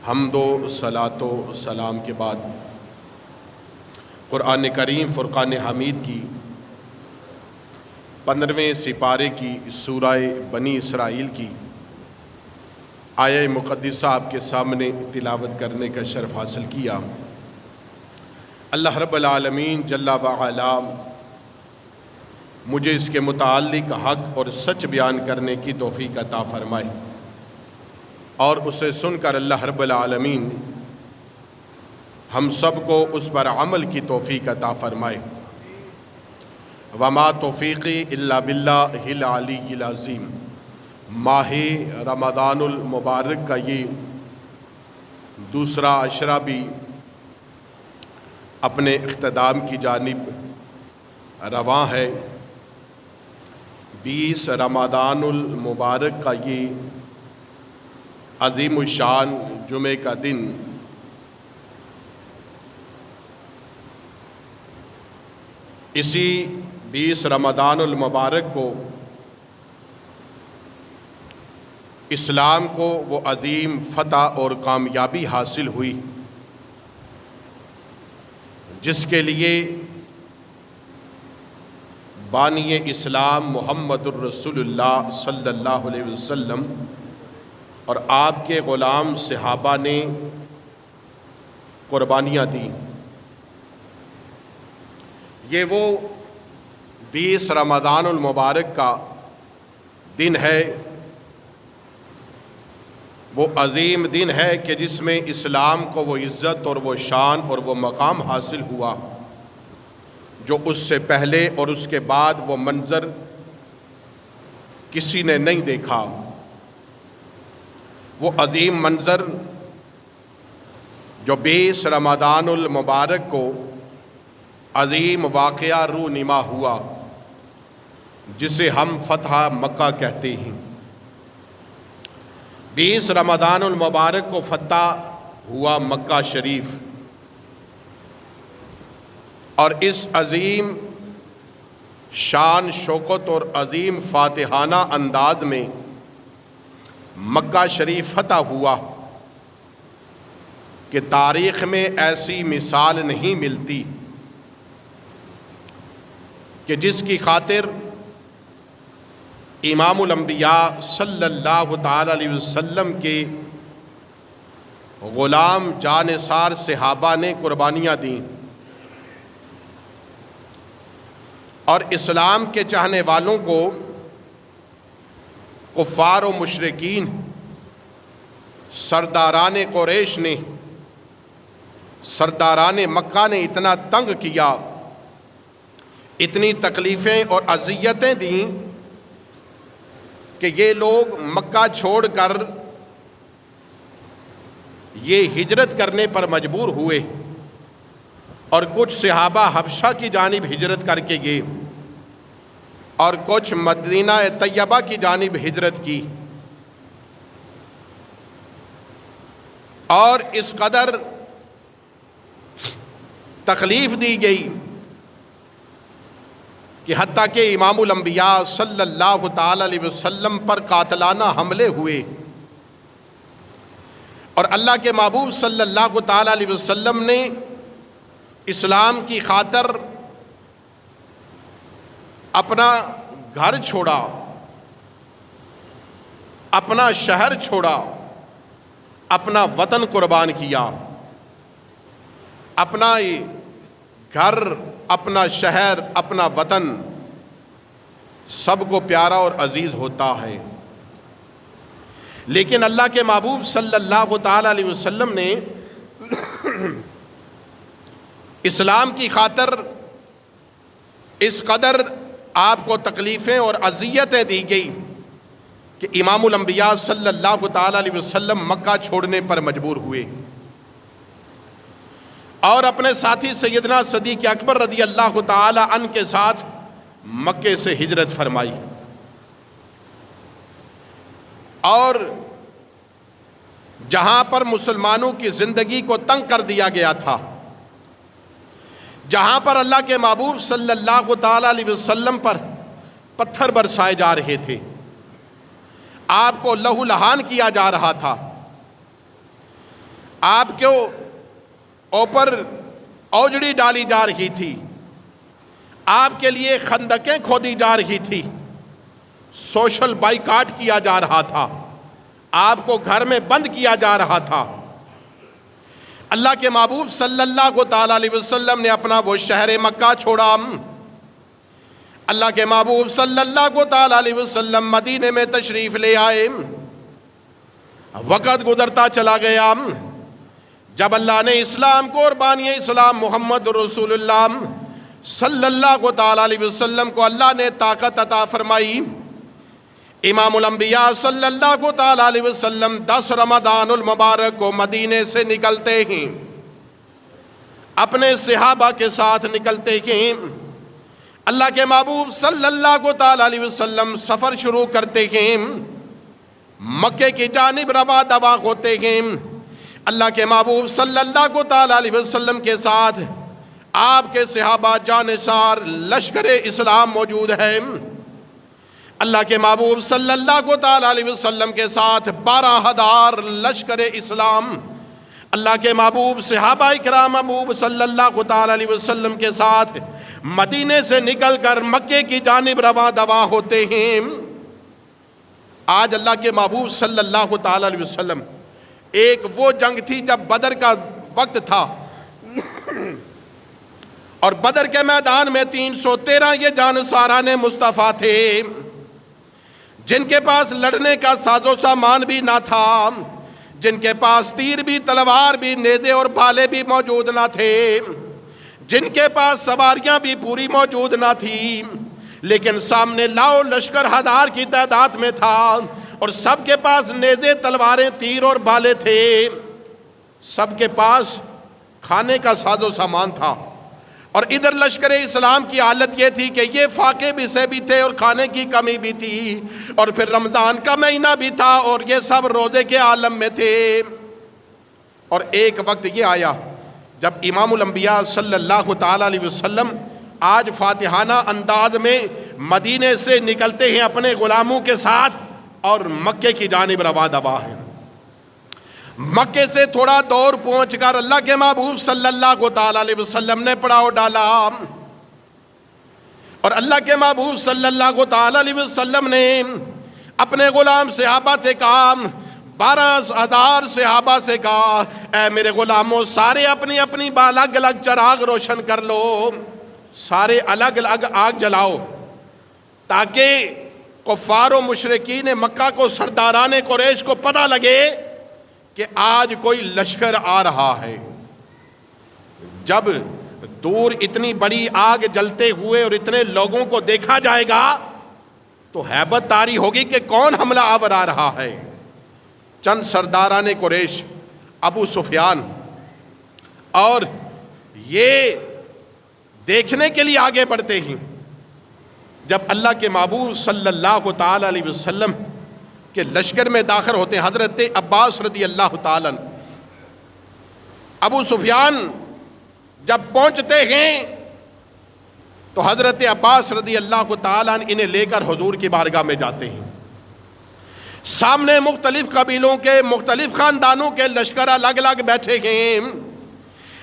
حمد و صلاۃ و سلام کے بعد قرآن کریم فرقان حمید کی 15ویں سپارے کی سورہ بنی اسرائیل کی آیہ مقدسہ آپ کے سامنے تلاوت کرنے کا شرف حاصل کیا۔ اللہ رب العالمین جل وعلا مجھے اس کے متعلق حق اور سچ بیان کرنے کی توفیق عطا فرمائے، اور اسے سن کر اللہ رب العالمین ہم سب کو اس پر عمل کی توفیق عطا فرمائے۔ وما توفیقی الا باللہ العلی العظیم۔ ماہ رمضان المبارک کا یہ دوسرا عشرہ بھی اپنے اختتام کی جانب رواں ہے۔ 20 رمضان المبارک کا یہ عظیم الشان جمعہ کا دن اسی 20 رمضان المبارک کو اسلام کو وہ عظیم فتح اور کامیابی حاصل ہوئی جس کے لیے بانی اسلام محمد الرسول اللہ صلی اللہ علیہ وسلم اور آپ کے غلام صحابہ نے قربانیاں دیں۔ یہ وہ 20 رمضان المبارک کا دن ہے، وہ عظیم دن ہے کہ جس میں اسلام کو وہ عزت اور وہ شان اور وہ مقام حاصل ہوا جو اس سے پہلے اور اس کے بعد وہ منظر کسی نے نہیں دیکھا۔ وہ عظیم منظر جو 20 رمضان المبارک کو عظیم واقعہ رونما ہوا جسے ہم فتح مکہ کہتے ہیں۔ 20 رمضان المبارک کو فتح ہوا مکہ شریف، اور اس عظیم شان شوکت اور عظیم فاتحانہ انداز میں مکہ شریف فتح ہوا کہ تاریخ میں ایسی مثال نہیں ملتی کہ جس کی خاطر امام الانبیاء صلی اللہ تعالی علیہ وسلم کے غلام جانثار صحابہ نے قربانیاں دیں، اور اسلام کے چاہنے والوں کو کفار و مشرکین سرداران قریش نے، سرداران مکہ نے اتنا تنگ کیا، اتنی تکلیفیں اور اذیتیں دیں کہ یہ لوگ مکہ چھوڑ کر یہ ہجرت کرنے پر مجبور ہوئے، اور کچھ صحابہ حبشہ کی جانب ہجرت کر کے گئے اور کچھ مدینہ طیبہ کی جانب ہجرت کی، اور اس قدر تکلیف دی گئی کہ حتیٰ کہ امام الانبیاء صلی اللہ تعالی علیہ وسلم پر قاتلانہ حملے ہوئے، اور اللہ کے محبوب صلی اللہ تعالی علیہ وسلم نے اسلام کی خاطر اپنا گھر چھوڑا، اپنا شہر چھوڑا، اپنا وطن قربان کیا۔ اپنا گھر، اپنا شہر، اپنا وطن سب کو پیارا اور عزیز ہوتا ہے، لیکن اللہ کے محبوب صلی اللہ تعالی علیہ وسلم نے اسلام کی خاطر اس قدر آپ کو تکلیفیں اور اذیتیں دی گئی کہ امام الانبیاء صلی اللہ تعالی علیہ وسلم مکہ چھوڑنے پر مجبور ہوئے، اور اپنے ساتھی سیدنا صدیق اکبر رضی اللہ تعالی عنہ کے ساتھ مکے سے ہجرت فرمائی، اور جہاں پر مسلمانوں کی زندگی کو تنگ کر دیا گیا تھا، جہاں پر اللہ کے محبوب صلی اللہ تعالی علیہ وسلم پر پتھر برسائے جا رہے تھے، آپ کو لہو لہان کیا جا رہا تھا، آپ کے اوپر اوجڑی ڈالی جا رہی تھی، آپ کے لیے خندقیں کھودی جا رہی تھی، سوشل بائیکاٹ کیا جا رہا تھا، آپ کو گھر میں بند کیا جا رہا تھا۔ اللہ کے محبوب صلی اللہ تعالیٰ علیہ وسلم نے اپنا وہ شہر مکہ چھوڑا، اللہ کے محبوب صلی اللہ تعالیٰ علیہ وسلم مدینے میں تشریف لے آئے۔ وقت گزرتا چلا گیا، جب اللہ نے اسلام کو اور بانی اسلام محمد رسول اللہ صلی اللہ تعالیٰ علیہ وسلم کو اللہ نے طاقت عطا فرمائی، امام الانبیاء صلی اللہ تعالیٰ علیہ وسلم 10 رمضان المبارک کو مدینے سے نکلتے ہیں، اپنے صحابہ کے ساتھ نکلتے ہیں، اللہ کے محبوب صلی اللہ تعالیٰ علیہ وسلم سفر شروع کرتے ہیں، مکے کی جانب رواں دوا ہوتے ہیں۔ اللہ کے محبوب صلی اللہ تعالیٰ علیہ وسلم کے ساتھ آپ کے صحابہ جانثار لشکر اسلام موجود ہے۔ اللہ کے محبوب صلی اللہ تعالیٰ علیہ وسلم کے ساتھ 12,000 لشکر اسلام، اللہ کے محبوب صحابہ اکرام محبوب صلی اللہ تعالیٰ علیہ وسلم کے ساتھ مدینے سے نکل کر مکے کی جانب رواں دواں ہوتے ہیں۔ آج اللہ کے محبوب صلی اللہ تعالیٰ علیہ وسلم، ایک وہ جنگ تھی جب بدر کا وقت تھا، اور بدر کے میدان میں 313 یہ جانثاران مصطفیٰ تھے جن کے پاس لڑنے کا ساز و سامان بھی نہ تھا، جن کے پاس تیر بھی، تلوار بھی، نیزے اور بھالے بھی موجود نہ تھے، جن کے پاس سواریاں بھی پوری موجود نہ تھی، لیکن سامنے لاؤ لشکر 1000 کی تعداد میں تھا، اور سب کے پاس نیزے، تلواریں، تیر اور بھالے تھے، سب کے پاس کھانے کا ساز و سامان تھا۔ اور ادھر لشکر اسلام کی حالت یہ تھی کہ یہ فاقے بھی سے بھی تھے اور کھانے کی کمی بھی تھی، اور پھر رمضان کا مہینہ بھی تھا اور یہ سب روزے کے عالم میں تھے۔ اور ایک وقت یہ آیا جب امام الانبیاء صلی اللہ تعالیٰ علیہ وسلم آج فاتحانہ انداز میں مدینے سے نکلتے ہیں اپنے غلاموں کے ساتھ اور مکے کی جانب رواں دواں ہیں۔ مکے سے تھوڑا دور پہنچ کر اللہ کے محبوب صلی اللہ تعالیٰ علیہ وسلم نے پڑاؤ ڈالا، اور اللہ کے محبوب صلی اللہ تعالیٰ علیہ وسلم نے اپنے غلام صحابہ سے کہا، 12,000 صحابہ سے کہا، اے میرے غلاموں، سارے اپنی اپنی الگ الگ چراغ روشن کر لو، سارے الگ الگ آگ جلاؤ، تاکہ کفار و مشرکین مکہ کو، سرداران قریش کو پتہ لگے کہ آج کوئی لشکر آ رہا ہے۔ جب دور اتنی بڑی آگ جلتے ہوئے اور اتنے لوگوں کو دیکھا جائے گا تو ہیبت طاری ہوگی کہ کون حملہ آور آ رہا ہے۔ چند سرداران قریش، ابو سفیان، اور یہ دیکھنے کے لیے آگے بڑھتے ہیں۔ جب اللہ کے محبوب صلی اللہ تعالیٰ علیہ وسلم کہ لشکر میں داخل ہوتے ہیں، حضرت عباس رضی اللہ تعالیٰ، ابو سفیان جب پہنچتے ہیں تو حضرت عباس رضی اللہ تعالیٰ انہیں لے کر حضور کی بارگاہ میں جاتے ہیں۔ سامنے مختلف قبیلوں کے، مختلف خاندانوں کے لشکر الگ الگ بیٹھے ہیں۔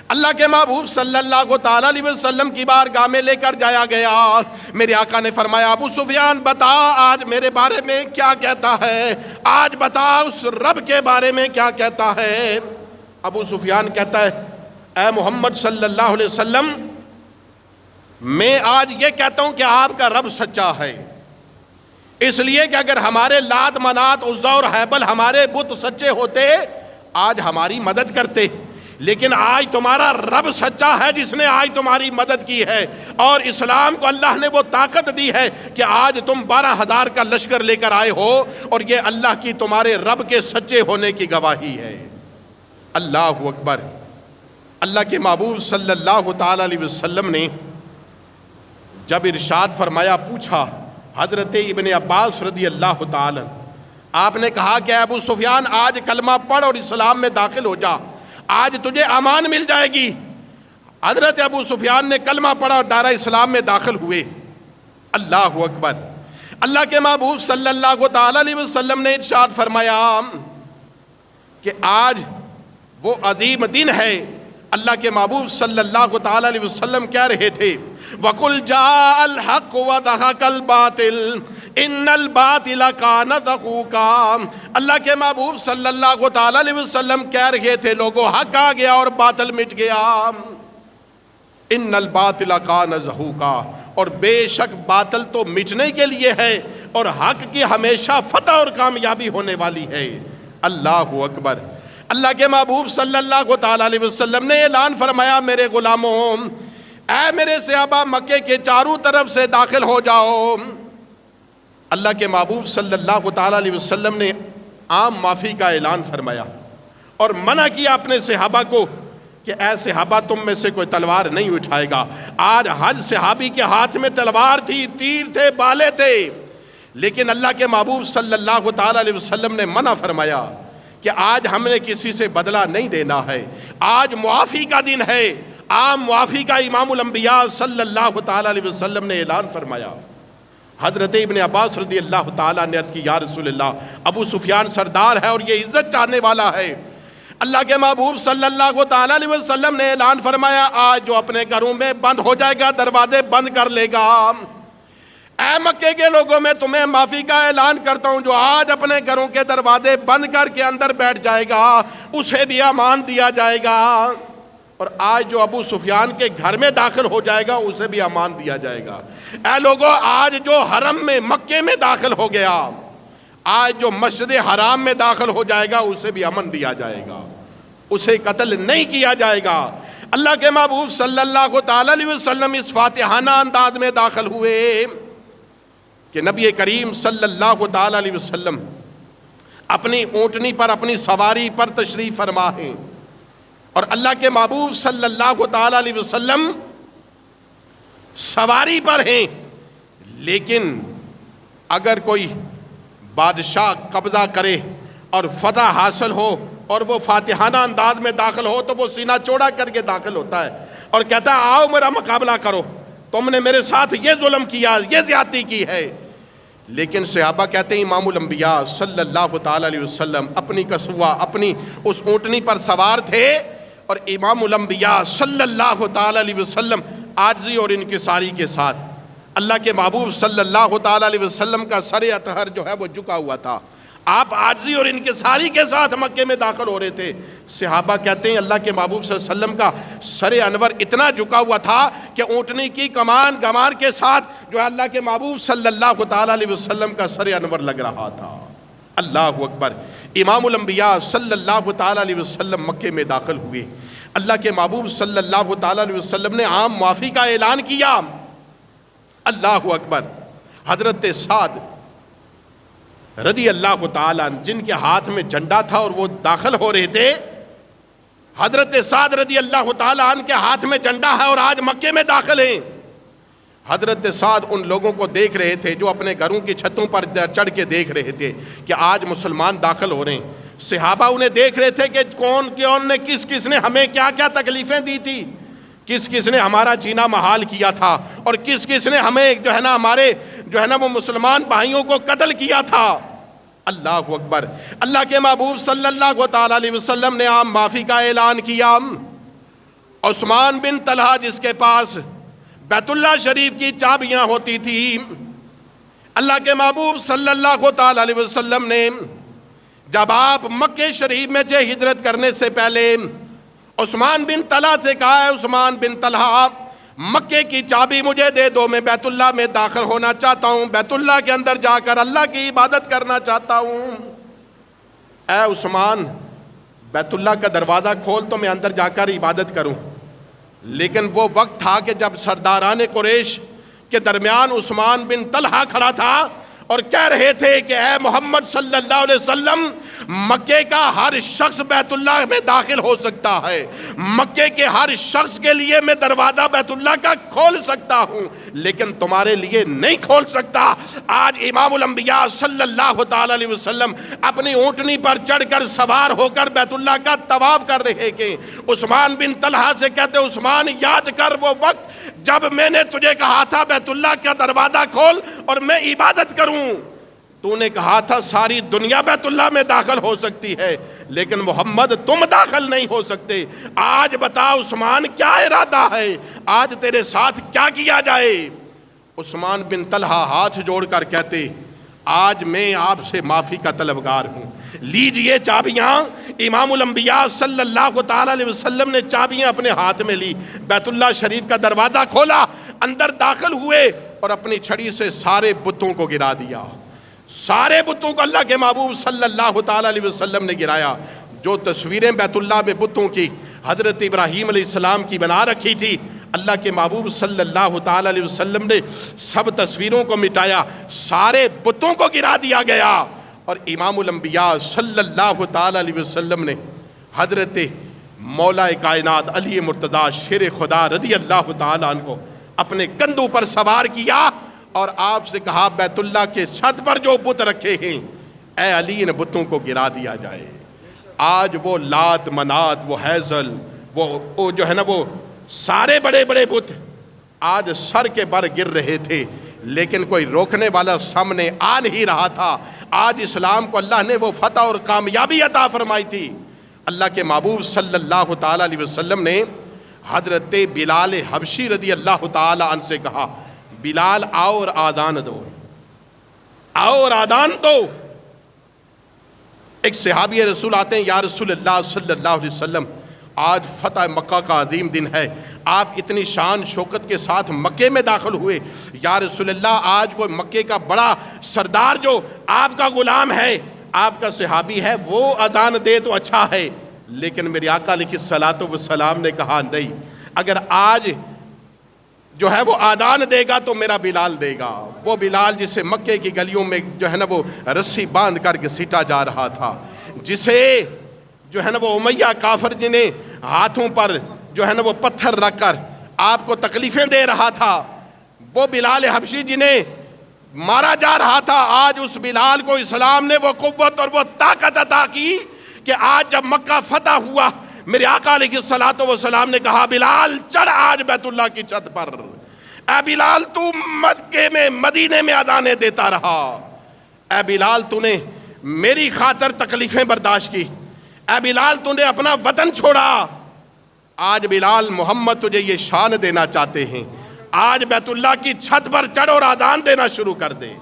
اللہ کے محبوب صلی اللہ تعالیٰ علیہ وسلم کی بارگاہ میں لے کر جایا گیا۔ میرے آقا نے فرمایا، ابو سفیان بتا آج میرے بارے میں کیا کہتا ہے، آج بتا اس رب کے بارے میں کیا کہتا ہے۔ ابو سفیان کہتا ہے، اے محمد صلی اللہ علیہ وسلم، میں آج یہ کہتا ہوں کہ آپ کا رب سچا ہے، اس لیے کہ اگر ہمارے لات، منات، عزا اور حبل ہمارے بت سچے ہوتے آج ہماری مدد کرتے، لیکن آج تمہارا رب سچا ہے جس نے آج تمہاری مدد کی ہے، اور اسلام کو اللہ نے وہ طاقت دی ہے کہ آج تم 12,000 کا لشکر لے کر آئے ہو، اور یہ اللہ کی تمہارے رب کے سچے ہونے کی گواہی ہے۔ اللہ اکبر۔ اللہ کے محبوب صلی اللہ تعالیٰ علیہ وسلم نے جب ارشاد فرمایا، پوچھا حضرت ابن عباس رضی اللہ تعالیٰ، آپ نے کہا کہ ابو سفیان آج کلمہ پڑھ اور اسلام میں داخل ہو جا، آج تجھے امان مل جائے گی۔ حضرت ابو سفیان نے کلمہ پڑھا اور دائرہ اسلام میں داخل ہوئے۔ اللہ اکبر۔ اللہ کے محبوب صلی اللہ تعالیٰ علیہ وسلم نے ارشاد فرمایا کہ آج وہ عظیم دن ہے۔ اللہ کے محبوب صلی اللہ تعالی علیہ وسلم کہہ رہے تھے وَقُلْ جَاءَ الْحَقُّ وَزَهَقَ الْبَاطِلُ إِنَّ الْبَاطِلَ كَانَ زَهُوقًا۔ اللہ کے محبوب صلی اللہ تعالی علیہ وسلم کہہ رہے تھے لوگوں حق آ گیا اور باطل مٹ گیا۔ ان الباطل کان زہوقا، اور بے شک باطل تو مٹنے کے لیے ہے اور حق کی ہمیشہ فتح اور کامیابی ہونے والی ہے۔ اللہ اکبر۔ اللہ کے محبوب صلی اللہ تعالی علیہ وسلم نے اعلان فرمایا میرے غلاموں، اے میرے صحابہ مکے کے چاروں طرف سے داخل ہو جاؤ۔ اللہ کے محبوب صلی اللہ تعالی علیہ وسلم نے عام معافی کا اعلان فرمایا اور منع کیا اپنے صحابہ کو کہ اے صحابہ تم میں سے کوئی تلوار نہیں اٹھائے گا۔ آج ہر صحابی کے ہاتھ میں تلوار تھی، تیر تھے، بالے تھے، لیکن اللہ کے محبوب صلی اللہ تعالی علیہ وسلم نے منع فرمایا کہ آج ہم نے کسی سے بدلہ نہیں دینا ہے، آج معافی کا دن ہے۔ عام معافی کا امام الانبیاء صلی اللہ تعالی علیہ وسلم نے اعلان فرمایا۔ حضرت ابن عباس رضی اللہ تعالیٰ نے عرض کی یا رسول اللہ، ابو سفیان سردار ہے اور یہ عزت چاہنے والا ہے۔ اللہ کے محبوب صلی اللہ تعالیٰ علیہ وسلم نے اعلان فرمایا آج جو اپنے گھروں میں بند ہو جائے گا، دروازے بند کر لے گا، اے مکے کے لوگوں میں تمہیں معافی کا اعلان کرتا ہوں، جو آج اپنے گھروں کے دروازے بند کر کے اندر بیٹھ جائے گا اسے بھی امان دیا جائے گا، اور آج جو ابو سفیان کے گھر میں داخل ہو جائے گا اسے بھی امان دیا جائے گا۔ اے لوگوں، آج جو حرم میں مکے میں داخل ہو گیا، آج جو مسجد حرام میں داخل ہو جائے گا اسے بھی امن دیا جائے گا، اسے قتل نہیں کیا جائے گا۔ اللہ کے محبوب صلی اللہ تعالی علیہ وسلم اس فاتحانہ انداز میں داخل ہوئے کہ نبی کریم صلی اللہ تعالی علیہ وسلم اپنی اونٹنی پر، اپنی سواری پر تشریف فرما ہیں، اور اللہ کے محبوب صلی اللہ تعالی علیہ وسلم سواری پر ہیں، لیکن اگر کوئی بادشاہ قبضہ کرے اور فتح حاصل ہو اور وہ فاتحانہ انداز میں داخل ہو تو وہ سینہ چوڑا کر کے داخل ہوتا ہے اور کہتا ہے آؤ میرا مقابلہ کرو، تم نے میرے ساتھ یہ ظلم کیا، یہ زیادتی کی ہے۔ لیکن صحابہ کہتے ہیں امام الانبیاء صلی اللہ تعالی علیہ وسلم اپنی کسوہ، اپنی اس اونٹنی پر سوار تھے، اور امام الانبیاء صلی اللہ تعالی علیہ وسلم عاجزی اور انکساری کے ساتھ، اللہ کے محبوب صلی اللہ تعالی علیہ وسلم کا سر اطہر جو ہے وہ جھکا ہوا تھا، آپ عاجزی اور انکساری کے ساتھ مکے میں داخل ہو رہے تھے۔ صحابہ کہتے ہیں اللہ کے محبوب صلی اللہ علیہ وسلم کا سر انور اتنا جھکا ہوا تھا کہ اونٹنی کی کمان گمان کے ساتھ جو ہے اللہ کے محبوب صلی اللہ تعالی علیہ وسلم کا سر انور لگ رہا تھا۔ اللہ اکبر۔ امام الانبیاء صلی اللہ تعالی علیہ وسلم مکے میں داخل ہوئے، اللہ کے محبوب صلی اللہ تعالی علیہ وسلم نے عام معافی کا اعلان کیا۔ اللہ اکبر۔ حضرت سعد رضی اللہ تعالیٰ جن کے ہاتھ میں جھنڈا تھا اور وہ داخل ہو رہے تھے، حضرت سعد رضی اللہ تعالیٰ عنہ کے ہاتھ میں جھنڈا ہے اور آج مکے میں داخل ہیں۔ حضرت سعد ان لوگوں کو دیکھ رہے تھے جو اپنے گھروں کی چھتوں پر چڑھ کے دیکھ رہے تھے کہ آج مسلمان داخل ہو رہے ہیں۔ صحابہ انہیں دیکھ رہے تھے کہ کون نے کس نے ہمیں کیا کیا تکلیفیں دی تھی، کس نے ہمارا جینا محال کیا تھا، اور کس نے ہمیں جو ہے نا ہمارے جو ہے نا وہ مسلمان بھائیوں کو قتل کیا تھا۔ اللہ اکبر۔ اللہ کے محبوب صلی اللہ تعالی علیہ وسلم نے عام معافی کا اعلان کیا۔ عثمان بن طلحہ جس کے پاس بیت اللہ شریف کی چابیاں ہوتی تھی، اللہ کے محبوب صلی اللہ تعالی علیہ وسلم نے جب آپ مکہ شریف میں تھے ہجرت کرنے سے پہلے عثمان بن طلحہ سے کہا ہے عثمان بن طلحہ مکے کی چابی مجھے دے دو، میں بیت اللہ میں داخل ہونا چاہتا ہوں، بیت اللہ کے اندر جا کر اللہ کی عبادت کرنا چاہتا ہوں۔ اے عثمان بیت اللہ کا دروازہ کھول تو میں اندر جا کر عبادت کروں۔ لیکن وہ وقت تھا کہ جب سرداران قریش کے درمیان عثمان بن طلحہ کھڑا تھا اور کہہ رہے تھے کہ اے محمد صلی اللہ علیہ وسلم مکے کا ہر شخص بیت اللہ میں داخل ہو سکتا ہے، مکے کے ہر شخص کے لیے میں دروازہ بیت اللہ کا کھول سکتا ہوں لیکن تمہارے لیے نہیں کھول سکتا۔ آج امام الانبیاء صلی اللہ تعالی علیہ وسلم اپنی اونٹنی پر چڑھ کر سوار ہو کر بیت اللہ کا طواف کر رہے کہ عثمان بن طلحہ سے کہتے عثمان یاد کر وہ وقت جب میں نے تجھے کہا تھا بیت اللہ کا دروازہ کھول اور میں عبادت کروں، تو نے کہا تھا ساری دنیا بیت اللہ میں داخل ہو سکتی ہے، لیکن محمد تم داخل نہیں ہو سکتے۔ آج بتا عثمان کیا ارادہ ہے، آج تیرے ساتھ کیا کیا جائے؟ عثمان بن طلحہ ہاتھ جوڑ کر کہتے آج میں آپ سے معافی کا طلبگار ہوں، لیجئے چابیاں۔ امام الانبیاء صلی اللہ تعالی علیہ وسلم نے چابیاں اپنے ہاتھ میں لی، بیت اللہ شریف کا دروازہ کھولا، اندر داخل ہوئے اور اپنی چھڑی سے سارے بتوں کو گرا دیا۔ سارے بتوں کو اللہ کے محبوب صلی اللہ تعالی علیہ وسلم نے گرایا۔ جو تصویریں بیت اللہ میں بتوں کی حضرت ابراہیم علیہ السلام کی بنا رکھی تھی، اللہ کے محبوب صلی اللہ تعالی علیہ وسلم نے سب تصویروں کو مٹایا، سارے بتوں کو گرا دیا گیا، اور امام الانبیاء صلی اللہ تعالی علیہ وسلم نے حضرت مولا کائنات علی مرتضیٰ شیر خدا رضی اللہ تعالی عنہ کو اپنے کندھوں پر سوار کیا اور آپ سے کہا بیت اللہ کے چھت پر جو بت رکھے ہیں اے علی ان بتوں کو گرا دیا جائے۔ آج وہ لات منات، وہ حیزل، وہ جو ہے نا وہ سارے بڑے بڑے بت آج سر کے بر گر رہے تھے، لیکن کوئی روکنے والا سامنے آ نہیں رہا تھا۔ آج اسلام کو اللہ نے وہ فتح اور کامیابی عطا فرمائی تھی۔ اللہ کے محبوب صلی اللہ تعالی علیہ وسلم نے حضرت بلال حبشی رضی اللہ تعالی عنہ سے کہا بلال آؤ اور آذان دو، آؤ اور آذان دو۔ ایک صحابی رسول آتے ہیں، یا رسول اللہ صلی اللہ علیہ وسلم آج فتح مکہ کا عظیم دن ہے، آپ اتنی شان شوکت کے ساتھ مکے میں داخل ہوئے، یا رسول اللہ آج کوئی مکے کا بڑا سردار جو آپ کا غلام ہے، آپ کا صحابی ہے، وہ اذان دے تو اچھا ہے۔ لیکن میرے آقا علیہ الصلوۃ والسلام نے کہا نہیں، اگر آج جو ہے وہ آذان دے گا تو میرا بلال دے گا۔ وہ بلال جسے مکے کی گلیوں میں جو ہے نا وہ رسی باندھ کر کے سیٹا جا رہا تھا، جسے جو ہے نا وہ امیہ کافر جنہیں ہاتھوں پر جو ہے نا وہ پتھر رکھ کر آپ کو تکلیفیں دے رہا تھا، وہ بلال حبشی جنہیں مارا جا رہا تھا، آج اس بلال کو اسلام نے وہ قوت اور وہ طاقت عطا کی کہ آج جب مکہ فتح ہوا میرے آقا علیہ الصلوۃ والسلام نے کہا بلال چڑھ آج بیت اللہ کی چھت پر، اے بلال تو مکے میں مدینے میں اذانیں دیتا رہا، اے بلال تو نے میری خاطر تکلیفیں برداشت کی، اے بلال تو نے اپنا وطن چھوڑا۔ آج بلال محمد تجھے یہ شان دینا چاہتے ہیں، آج بیت اللہ کی چھت پر چڑھ اور اذان دینا شروع کر دے۔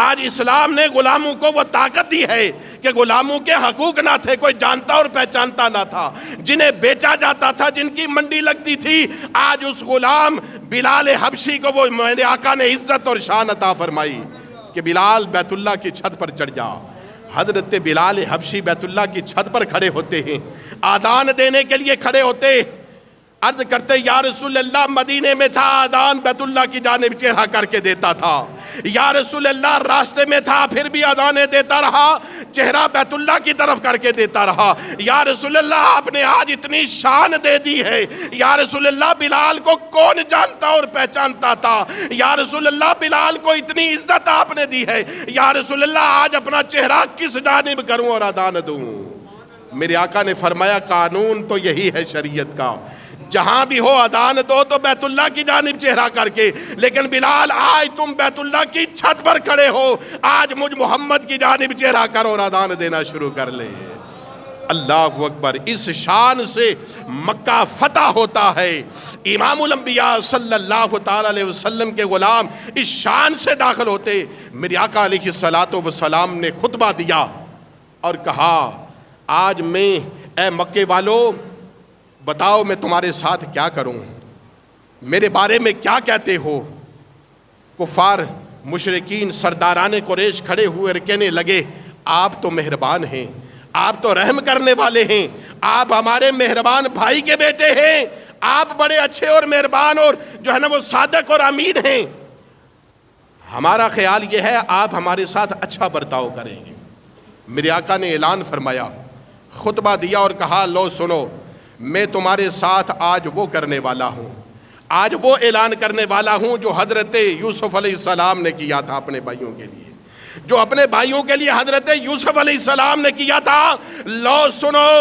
آج اسلام نے غلاموں کو وہ طاقت دی ہے کہ غلاموں کے حقوق نہ تھے، کوئی جانتا اور پہچانتا نہ تھا، جنہیں بیچا جاتا تھا، جن کی منڈی لگتی تھی، آج اس غلام بلال حبشی کو وہ میرے آقا نے عزت اور شان عطا فرمائی کہ بلال بیت اللہ کی چھت پر چڑھ جا۔ حضرت بلال حبشی بیت اللہ کی چھت پر کھڑے ہوتے ہیں، آذان دینے کے لیے کھڑے ہوتے، عرض کرتے یا رسول اللہ مدینے میں تھا آذان بیت اللہ کی جانب چہرہ کر کے دیتا تھا، یا رسول اللہ راستے میں تھا پھر بھی آذانیں دیتا رہا، چہرہ بیت اللہ کی طرف کر کے دیتا رہا، یا رسول اللہ آپ نے آج اتنی شان دے دی ہے، یا رسول اللہ بلال کو کون جانتا اور پہچانتا تھا، یا رسول اللہ بلال کو اتنی عزت آپ نے دی ہے، یا رسول اللہ آج اپنا چہرہ کس جانب کروں اور آذان دوں؟ میرے آقا نے فرمایا قانون تو یہی ہے شریعت کا، جہاں بھی ہو اذان دو تو بیت اللہ کی جانب چہرہ کر کے، لیکن بلال آج تم بیت اللہ کی چھت پر کھڑے ہو، آج مجھ محمد کی جانب چہرہ کرو اور اذان دینا شروع کر لے۔ اللہ اکبر، اس شان سے مکہ فتح ہوتا ہے۔ امام الانبیاء صلی اللہ تعالی علیہ وسلم کے غلام اس شان سے داخل ہوتے۔ میرے آقا علیہ الصلوۃ والسلام نے خطبہ دیا اور کہا آج میں اے مکے والو بتاؤ میں تمہارے ساتھ کیا کروں، میرے بارے میں کیا کہتے ہو؟ کفار مشرکین سرداران قریش کھڑے ہوئے اور کہنے لگے آپ تو مہربان ہیں، آپ تو رحم کرنے والے ہیں، آپ ہمارے مہربان بھائی کے بیٹے ہیں، آپ بڑے اچھے اور مہربان اور جو ہے نا وہ صادق اور امین ہیں، ہمارا خیال یہ ہے آپ ہمارے ساتھ اچھا برتاؤ کریں گے۔ میرے آقا نے اعلان فرمایا، خطبہ دیا اور کہا لو سنو، میں تمہارے ساتھ آج وہ کرنے والا ہوں، آج وہ اعلان کرنے والا ہوں جو حضرت یوسف علیہ السلام نے کیا تھا اپنے بھائیوں کے لیے، جو اپنے بھائیوں کے لیے حضرت یوسف علیہ السلام نے کیا تھا۔ لو سنو،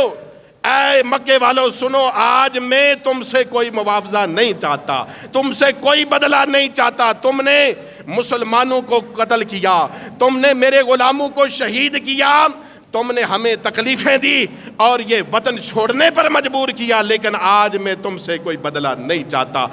اے مکے والو سنو، آج میں تم سے کوئی معاوضہ نہیں چاہتا، تم سے کوئی بدلہ نہیں چاہتا۔ تم نے مسلمانوں کو قتل کیا، تم نے میرے غلاموں کو شہید کیا، تم نے ہمیں تکلیفیں دی اور یہ وطن چھوڑنے پر مجبور کیا، لیکن آج میں تم سے کوئی بدلہ نہیں چاہتا۔